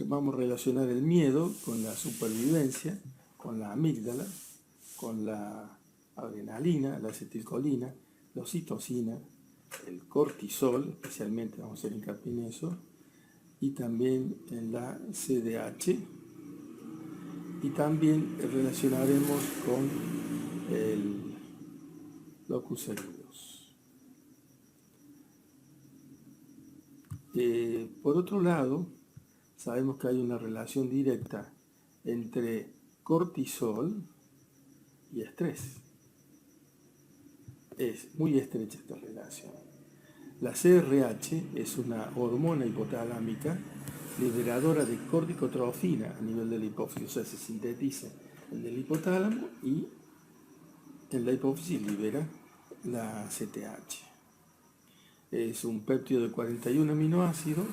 Vamos a relacionar el miedo con la supervivencia, con la amígdala, con la adrenalina, la acetilcolina, la oxitocina, el cortisol, especialmente vamos a hacer hincapié en eso, y también en la CDH, y también relacionaremos con el locus coeruleus. Por otro lado, sabemos que hay una relación directa entre cortisol y estrés. Es muy estrecha esta relación. La CRH es una hormona hipotalámica liberadora de corticotrofina a nivel de la hipófisis, o sea, se sintetiza en el hipotálamo y en la hipófisis libera la CTH. Es un péptido de 41 aminoácidos,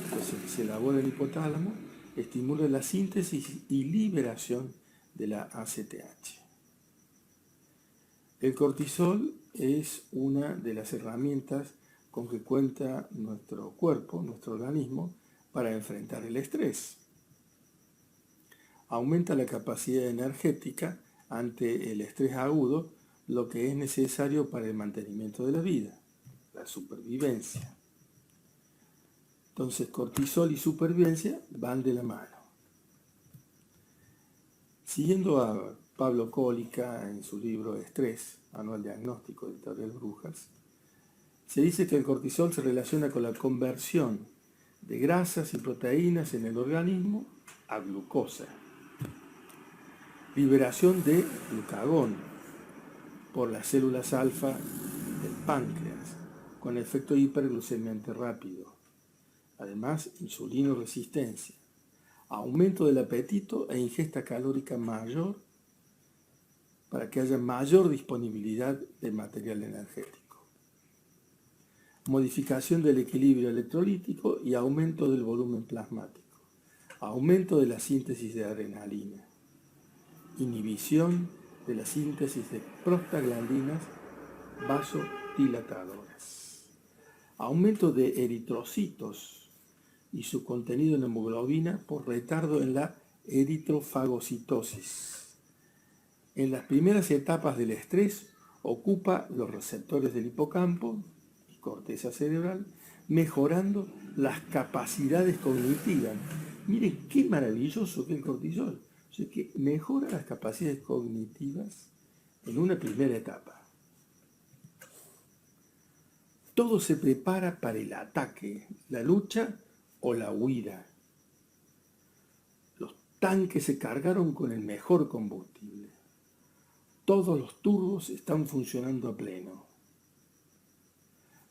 entonces se elabora en el hipotálamo, estimula la síntesis y liberación de la ACTH. El cortisol es una de las herramientas con que cuenta nuestro cuerpo, nuestro organismo, para enfrentar el estrés. Aumenta la capacidad energética ante el estrés agudo, lo que es necesario para el mantenimiento de la vida, la supervivencia. Entonces, cortisol y supervivencia van de la mano. Siguiendo a Pablo Cólica en su libro Estrés, Manual Diagnóstico, Editorial Brujas, se dice que el cortisol se relaciona con la conversión de grasas y proteínas en el organismo a glucosa, liberación de glucagón por las células alfa del páncreas, con efecto hiperglucemiante rápido, además insulinoresistencia, aumento del apetito e ingesta calórica mayor para que haya mayor disponibilidad de material energético, modificación del equilibrio electrolítico y aumento del volumen plasmático, aumento de la síntesis de adrenalina, inhibición de la síntesis de prostaglandinas vasodilatadoras, aumento de eritrocitos y su contenido en hemoglobina por retardo en la eritrofagocitosis. En las primeras etapas del estrés ocupa los receptores del hipocampo y corteza cerebral, mejorando las capacidades cognitivas. Miren qué maravilloso que es el cortisol. O sea, que mejora las capacidades cognitivas en una primera etapa. Todo se prepara para el ataque, la lucha o la huida. Los tanques se cargaron con el mejor combustible. Todos los turbos están funcionando a pleno.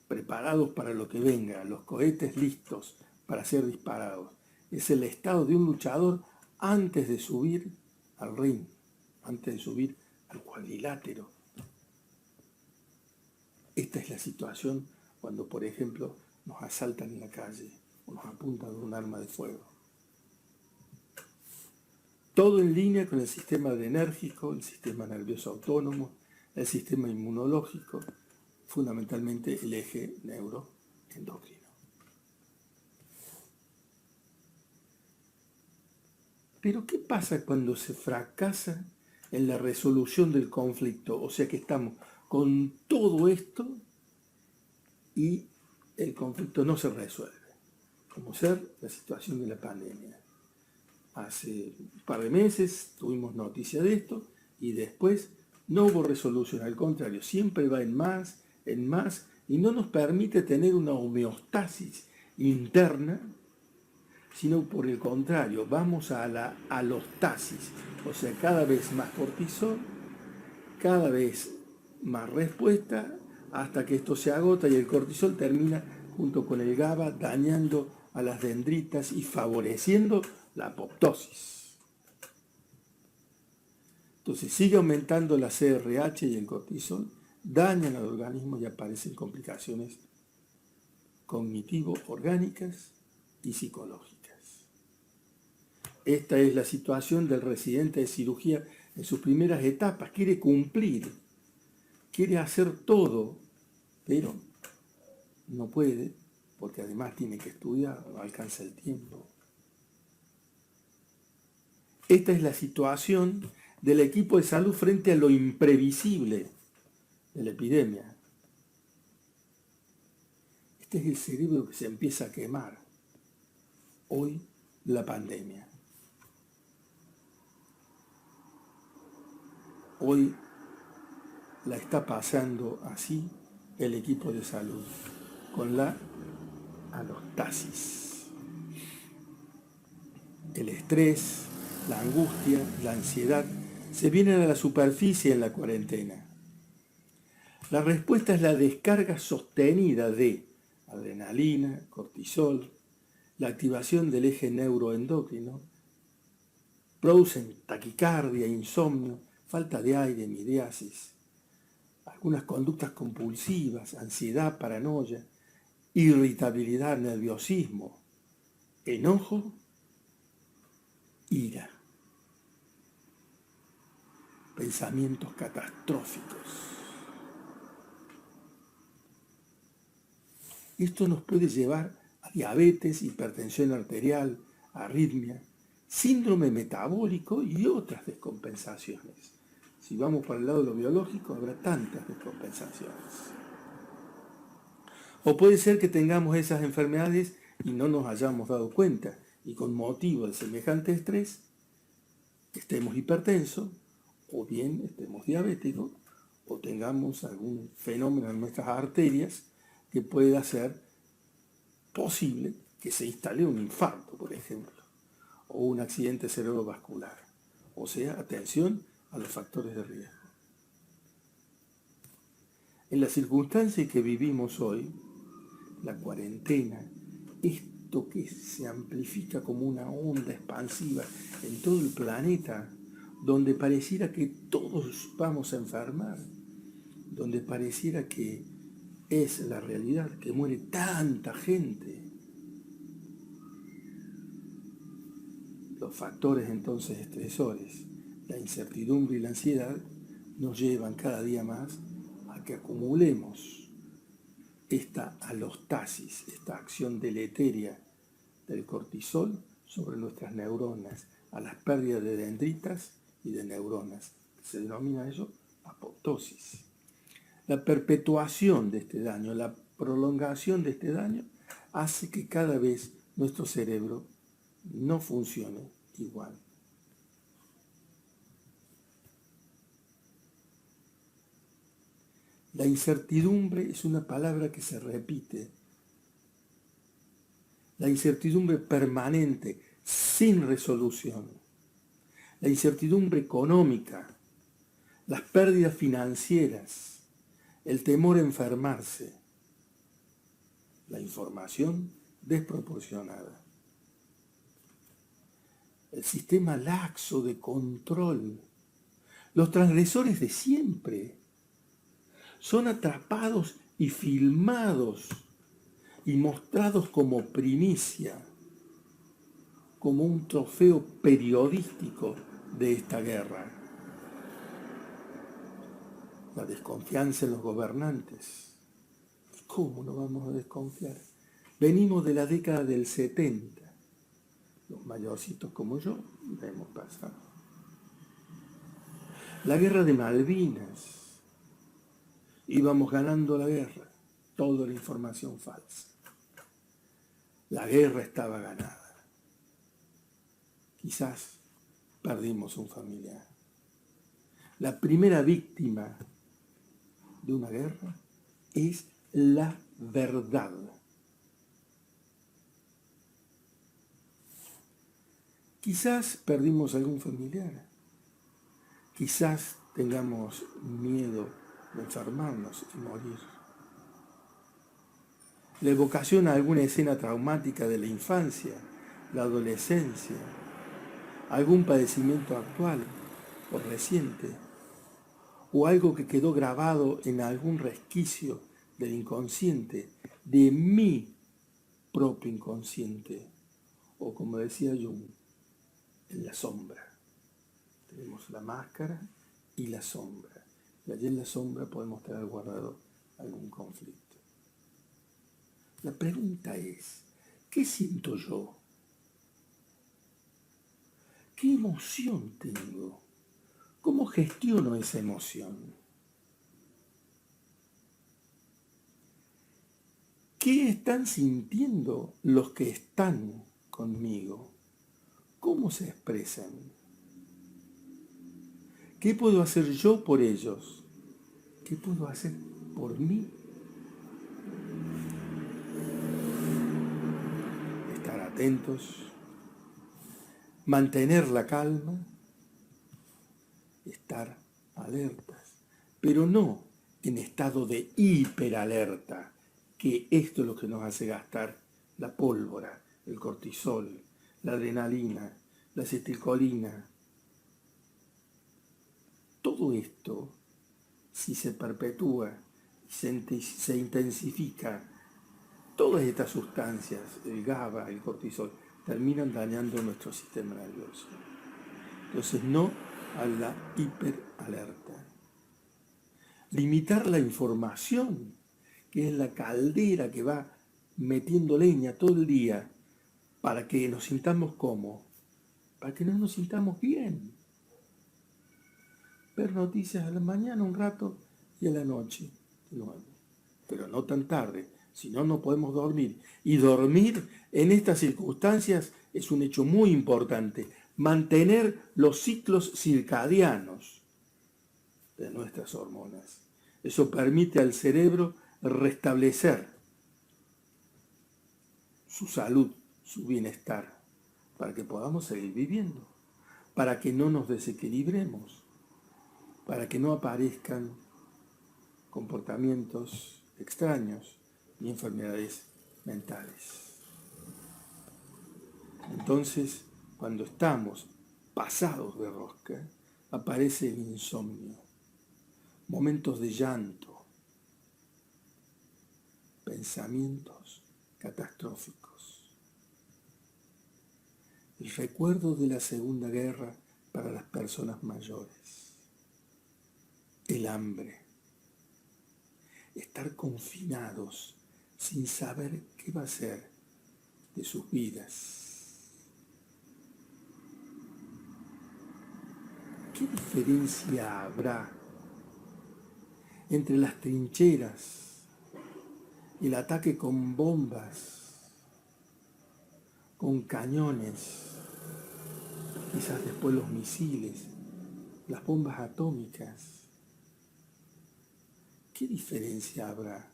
Preparados para lo que venga, los cohetes listos para ser disparados. Es el estado de un luchador antes de subir al ring, antes de subir al cuadrilátero. Esta es la situación cuando, por ejemplo, nos asaltan en la calle o nos apuntan con un arma de fuego. Todo en línea con el sistema adrenérgico, el sistema nervioso autónomo, el sistema inmunológico, fundamentalmente el eje neuroendocrino. Pero ¿qué pasa cuando se fracasa en la resolución del conflicto? O sea que estamos con todo esto y el conflicto no se resuelve, como ser la situación de la pandemia. Hace un par de meses tuvimos noticia de esto y después no hubo resolución, al contrario, siempre va en más, y no nos permite tener una homeostasis interna, sino por el contrario, vamos a la alostasis, o sea, cada vez más cortisol, cada vez más respuesta, hasta que esto se agota y el cortisol termina junto con el GABA dañando a las dendritas y favoreciendo la apoptosis. Entonces sigue aumentando la CRH y el cortisol, dañan al organismo y aparecen complicaciones cognitivo-orgánicas y psicológicas. Esta es la situación del residente de cirugía en sus primeras etapas. Quiere cumplir, quiere hacer todo, pero no puede, porque además tiene que estudiar, no alcanza el tiempo. Esta es la situación del equipo de salud frente a lo imprevisible de la epidemia. Este es el cerebro que se empieza a quemar. Hoy, la pandemia. Hoy la está pasando así el equipo de salud, con la alostasis. El estrés, la angustia, la ansiedad se vienen a la superficie en la cuarentena. La respuesta es la descarga sostenida de adrenalina, cortisol, la activación del eje neuroendocrino, producen taquicardia, insomnio, falta de aire, midriasis, algunas conductas compulsivas, ansiedad, paranoia, irritabilidad, nerviosismo, enojo, ira, pensamientos catastróficos. Esto nos puede llevar a diabetes, hipertensión arterial, arritmia, síndrome metabólico y otras descompensaciones. Si vamos para el lado de lo biológico, habrá tantas descompensaciones. O puede ser que tengamos esas enfermedades y no nos hayamos dado cuenta, y con motivo de semejante estrés, estemos hipertensos, o bien estemos diabéticos, o tengamos algún fenómeno en nuestras arterias que pueda hacer posible que se instale un infarto, por ejemplo, o un accidente cerebrovascular. O sea, atención a los factores de riesgo. En las circunstancias que vivimos hoy, la cuarentena, esto que se amplifica como una onda expansiva en todo el planeta, donde pareciera que todos vamos a enfermar, donde pareciera que es la realidad, que muere tanta gente. Los factores entonces estresores, la incertidumbre y la ansiedad, nos llevan cada día más a que acumulemos esta alostasis, esta acción deletérea del cortisol sobre nuestras neuronas, a las pérdidas de dendritas y de neuronas. Se denomina eso apoptosis. La perpetuación de este daño, la prolongación de este daño, hace que cada vez nuestro cerebro no funcione igual. La incertidumbre es una palabra que se repite. La incertidumbre permanente, sin resolución. La incertidumbre económica, las pérdidas financieras, el temor a enfermarse, la información desproporcionada, el sistema laxo de control, los transgresores de siempre son atrapados y filmados y mostrados como primicia, como un trofeo periodístico de esta guerra. La desconfianza en los gobernantes. ¿Cómo no vamos a desconfiar? Venimos de la década del 70. Los mayorcitos como yo la hemos pasado. La guerra de Malvinas. Íbamos ganando la guerra. Toda la información falsa. La guerra estaba ganada. Quizás perdimos un familiar. La primera víctima de una guerra es la verdad. Quizás perdimos algún familiar. Quizás tengamos miedo de enfermarnos y morir. La evocación a alguna escena traumática de la infancia, la adolescencia, algún padecimiento actual o reciente, o algo que quedó grabado en algún resquicio del inconsciente, de mi propio inconsciente, o como decía Jung, en la sombra. Tenemos la máscara y la sombra, y allí en la sombra podemos tener guardado algún conflicto. La pregunta es, ¿qué siento yo? ¿Qué emoción tengo? ¿Cómo gestiono esa emoción? ¿Qué están sintiendo los que están conmigo? ¿Cómo se expresan? ¿Qué puedo hacer yo por ellos? ¿Qué puedo hacer por mí? Estar atentos, mantener la calma, estar alertas, pero no en estado de hiperalerta, que esto es lo que nos hace gastar la pólvora, el cortisol, la adrenalina, la acetilcolina. Todo esto, si se perpetúa y se intensifica, todas estas sustancias, el GABA, el cortisol, terminan dañando nuestro sistema nervioso. Entonces, no a la hiperalerta. Limitar la información, que es la caldera que va metiendo leña todo el día para que nos sintamos cómodos, para que no nos sintamos bien. Ver noticias a la mañana un rato y a la noche de nuevo, pero no tan tarde, si no, no podemos dormir. Y dormir en estas circunstancias es un hecho muy importante. Mantener los ciclos circadianos de nuestras hormonas. Eso permite al cerebro restablecer su salud, su bienestar, para que podamos seguir viviendo, para que no nos desequilibremos, para que no aparezcan comportamientos extraños y enfermedades mentales. Entonces, cuando estamos pasados de rosca, aparece el insomnio, momentos de llanto, pensamientos catastróficos. El recuerdo de la Segunda Guerra para las personas mayores. El hambre. Estar confinados sin saber qué va a ser de sus vidas. ¿Qué diferencia habrá entre las trincheras, el ataque con bombas, con cañones, quizás después los misiles, las bombas atómicas? ¿Qué diferencia habrá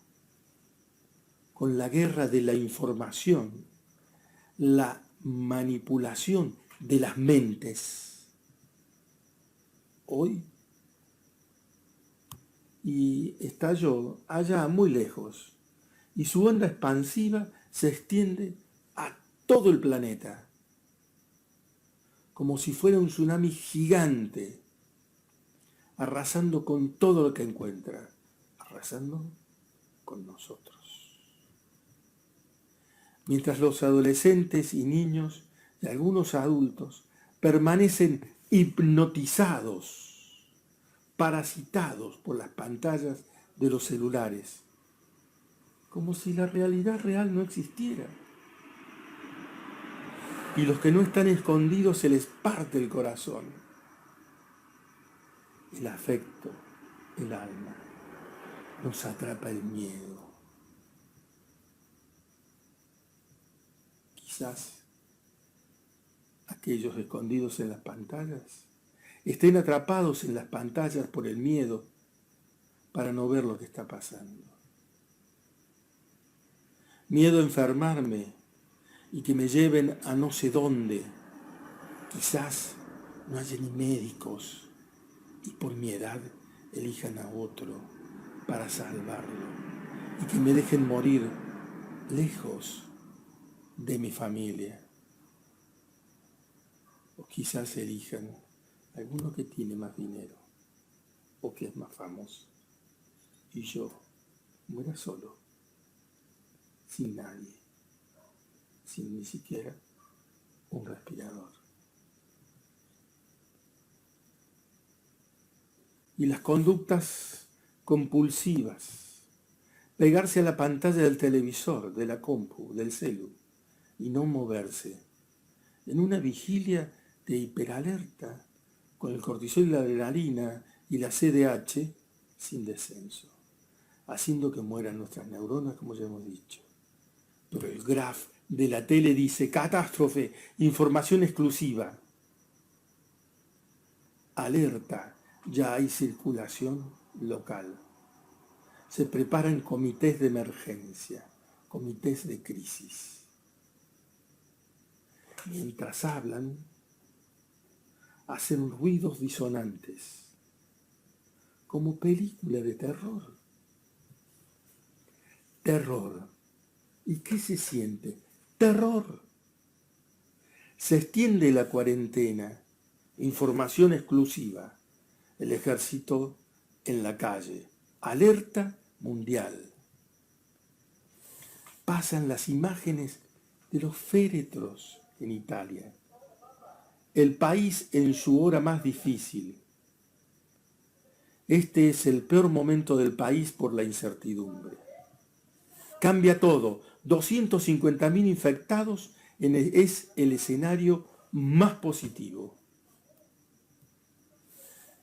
con la guerra de la información, la manipulación de las mentes? Hoy, y estalló allá muy lejos, y su onda expansiva se extiende a todo el planeta, como si fuera un tsunami gigante, arrasando con todo lo que encuentra, arrasando con nosotros. Mientras los adolescentes y niños y algunos adultos permanecen hipnotizados, parasitados por las pantallas de los celulares, como si la realidad real no existiera. Y los que no están escondidos se les parte el corazón, el afecto, el alma. Nos atrapa el miedo. Quizás aquellos escondidos en las pantallas estén atrapados en las pantallas por el miedo para no ver lo que está pasando. Miedo a enfermarme y que me lleven a no sé dónde. Quizás no haya ni médicos y por mi edad elijan a otro para salvarlo y que me dejen morir lejos de mi familia. O quizás elijan a alguno que tiene más dinero o que es más famoso y yo muera solo, sin nadie, sin ni siquiera un respirador. Y las conductas compulsivas, pegarse a la pantalla del televisor, de la compu, del celu, y no moverse, en una vigilia de hiperalerta, con el cortisol y la adrenalina y la CDH sin descenso, haciendo que mueran nuestras neuronas, como ya hemos dicho. Pero el graph de la tele dice: catástrofe, información exclusiva. Alerta, ya hay circulación local. Se preparan comités de emergencia, comités de crisis. Mientras hablan, hacen ruidos disonantes, como película de terror. Terror. ¿Y qué se siente? Terror. Se extiende la cuarentena. Información exclusiva. El ejército en la calle. Alerta mundial. Pasan las imágenes de los féretros en Italia. El país en su hora más difícil. Este es el peor momento del país por la incertidumbre. Cambia todo. 250.000 infectados es el escenario más positivo.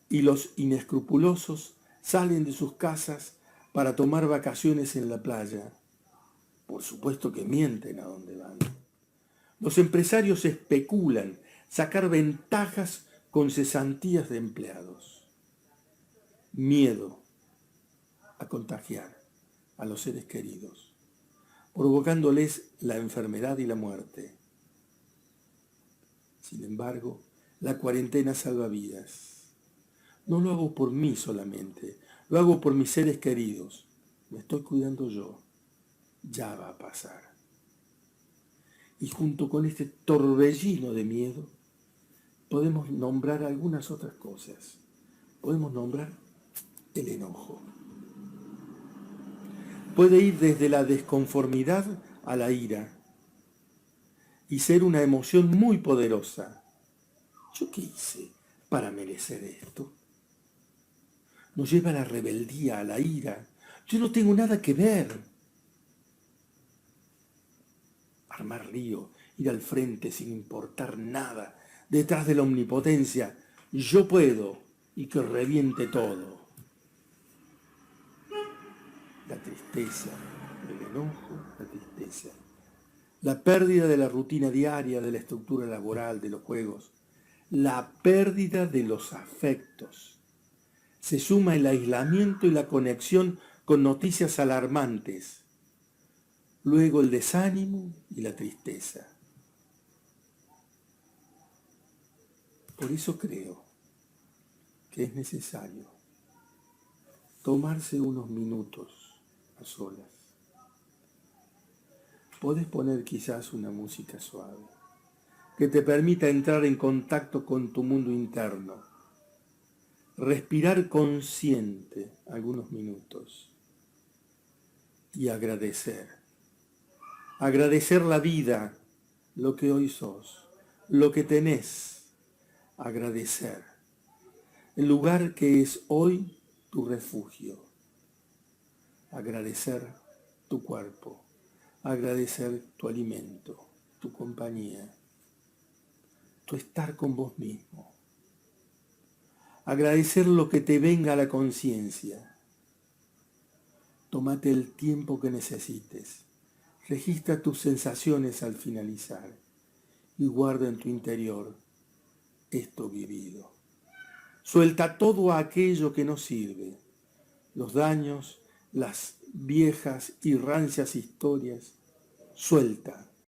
Y los inescrupulosos salen de sus casas para tomar vacaciones en la playa. Por supuesto que mienten a dónde van. Los empresarios especulan sacar ventajas con cesantías de empleados. Miedo a contagiar a los seres queridos, provocándoles la enfermedad y la muerte. Sin embargo, la cuarentena salva vidas. No lo hago por mí solamente, lo hago por mis seres queridos. Me estoy cuidando yo. Ya va a pasar. Y junto con este torbellino de miedo, podemos nombrar algunas otras cosas. Podemos nombrar el enojo. Puede ir desde la desconformidad a la ira y ser una emoción muy poderosa. ¿Yo qué hice para merecer esto? Nos lleva a la rebeldía, a la ira. Yo no tengo nada que ver. Armar lío, ir al frente sin importar nada, detrás de la omnipotencia. Yo puedo, y que reviente todo. La tristeza, el enojo, la tristeza. La pérdida de la rutina diaria, de la estructura laboral, de los juegos. La pérdida de los afectos. Se suma el aislamiento y la conexión con noticias alarmantes. Luego el desánimo y la tristeza. Por eso creo que es necesario tomarse unos minutos a solas. Podés poner quizás una música suave que te permita entrar en contacto con tu mundo interno. Respirar consciente algunos minutos y agradecer. Agradecer la vida, lo que hoy sos, lo que tenés. Agradecer el lugar que es hoy tu refugio. Agradecer tu cuerpo, agradecer tu alimento, tu compañía, tu estar con vos mismo. Agradecer lo que te venga a la conciencia. Tómate el tiempo que necesites. Registra tus sensaciones al finalizar y guarda en tu interior esto vivido. Suelta todo aquello que no sirve, los daños, las viejas y rancias historias. Suelta